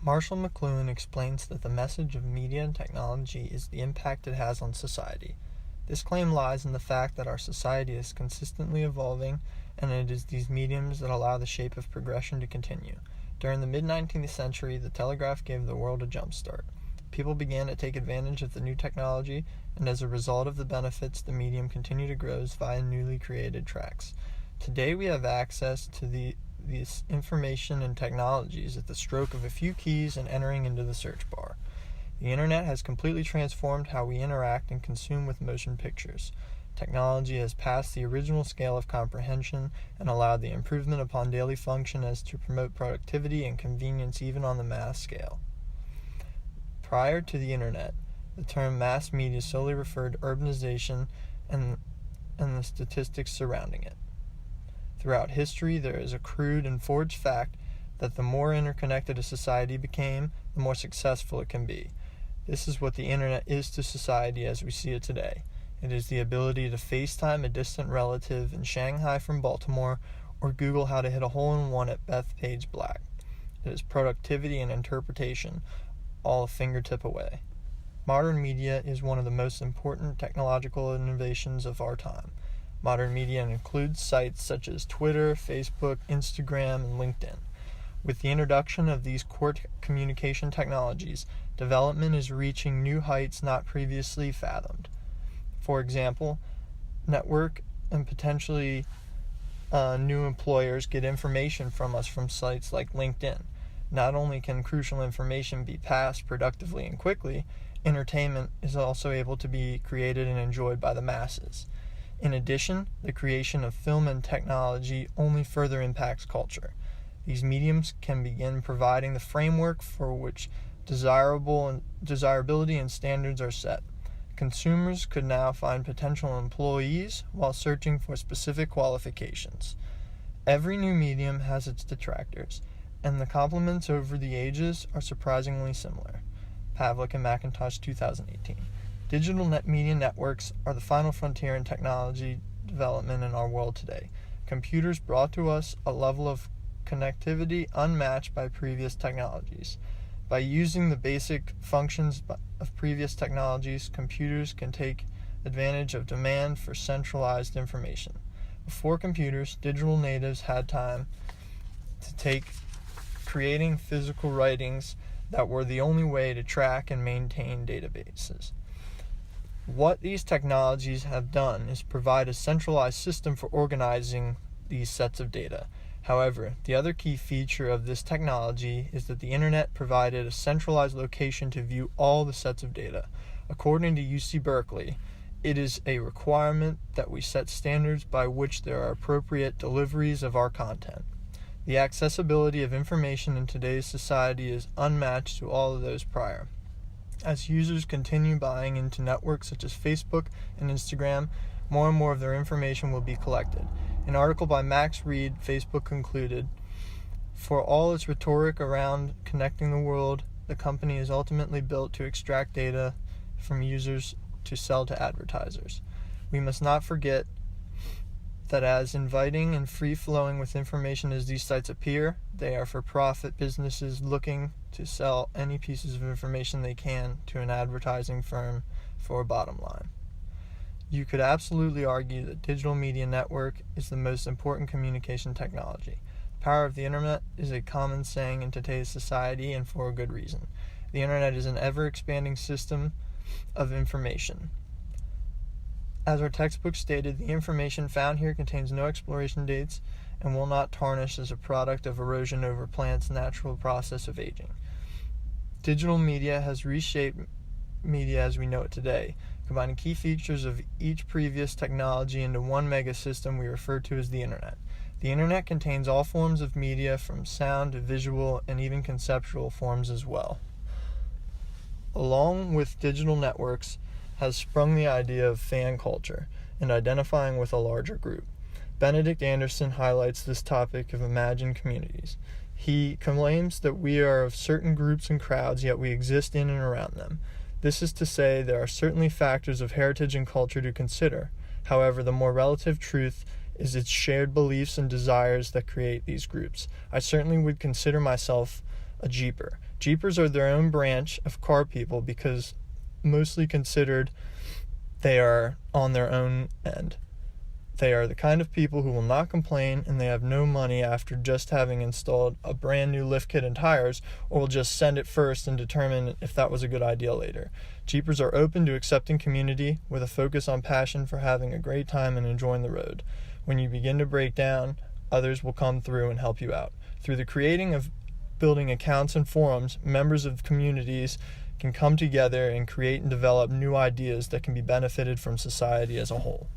Marshall McLuhan explains that the message of media and technology is the impact it has on society. This claim lies in the fact that our society is consistently evolving, and it is these mediums that allow the shape of progression to continue. During the mid-19th century, the telegraph gave the world a jump start. People began to take advantage of the new technology, and as a result of the benefits, the medium continued to grow via newly created tracks. Today we have access to these information and technologies at the stroke of a few keys and entering into the search bar. The internet has completely transformed how we interact and consume with motion pictures. Technology has passed the original scale of comprehension and allowed the improvement upon daily function as to promote productivity and convenience even on the mass scale. Prior to the internet, the term mass media solely referred to urbanization and the statistics surrounding it. Throughout history, there is a crude and forged fact that the more interconnected a society became, the more successful it can be. This is what the internet is to society as we see it today. It is the ability to FaceTime a distant relative in Shanghai from Baltimore, or Google how to hit a hole-in-one at Bethpage Black. It is productivity and interpretation, all a fingertip away. Modern media is one of the most important technological innovations of our time. Modern media includes sites such as Twitter, Facebook, Instagram, and LinkedIn. With the introduction of these core communication technologies, development is reaching new heights not previously fathomed. For example, network and potentially new employers get information from us from sites like LinkedIn. Not only can crucial information be passed productively and quickly, entertainment is also able to be created and enjoyed by the masses. In addition, the creation of film and technology only further impacts culture. These mediums can begin providing the framework for which desirability and standards are set. Consumers could now find potential employees while searching for specific qualifications. Every new medium has its detractors, and the compliments over the ages are surprisingly similar. Pavlik and McIntosh, 2018. Digital media networks are the final frontier in technology development in our world today. Computers brought to us a level of connectivity unmatched by previous technologies. By using the basic functions of previous technologies, computers can take advantage of demand for centralized information. Before computers, digital natives had time to take creating physical writings that were the only way to track and maintain databases. What these technologies have done is provide a centralized system for organizing these sets of data. However, the other key feature of this technology is that the internet provided a centralized location to view all the sets of data. According to UC Berkeley, it is a requirement that we set standards by which there are appropriate deliveries of our content. The accessibility of information in today's society is unmatched to all of those prior. As users continue buying into networks such as Facebook and Instagram, more and more of their information will be collected. An article by Max Reed, Facebook concluded, "For all its rhetoric around connecting the world, the company is ultimately built to extract data from users to sell to advertisers. We must not forget that as inviting and free-flowing with information as these sites appear, they are for-profit businesses looking to sell any pieces of information they can to an advertising firm for a bottom line." You could absolutely argue that digital media network is the most important communication technology. The power of the internet is a common saying in today's society, and for a good reason. The internet is an ever-expanding system of information. As our textbook stated, the information found here contains no expiration dates and will not tarnish as a product of erosion over plants' natural process of aging. Digital media has reshaped media as we know it today, combining key features of each previous technology into one mega system we refer to as the internet. The internet contains all forms of media, from sound to visual and even conceptual forms as well. Along with digital networks has sprung the idea of fan culture and identifying with a larger group. Benedict Anderson highlights this topic of imagined communities. He claims that we are of certain groups and crowds, yet we exist in and around them. This is to say, there are certainly factors of heritage and culture to consider. However, the more relative truth is its shared beliefs and desires that create these groups. I certainly would consider myself a Jeeper. Jeepers are their own branch of car people because mostly considered they are on their own end. They are the kind of people who will not complain, and they have no money after just having installed a brand new lift kit and tires, or will just send it first and determine if that was a good idea later. Jeepers are open to accepting community with a focus on passion for having a great time and enjoying the road. When you begin to break down, others will come through and help you out. Through the creating of building accounts and forums, members of communities can come together and create and develop new ideas that can be benefited from society as a whole.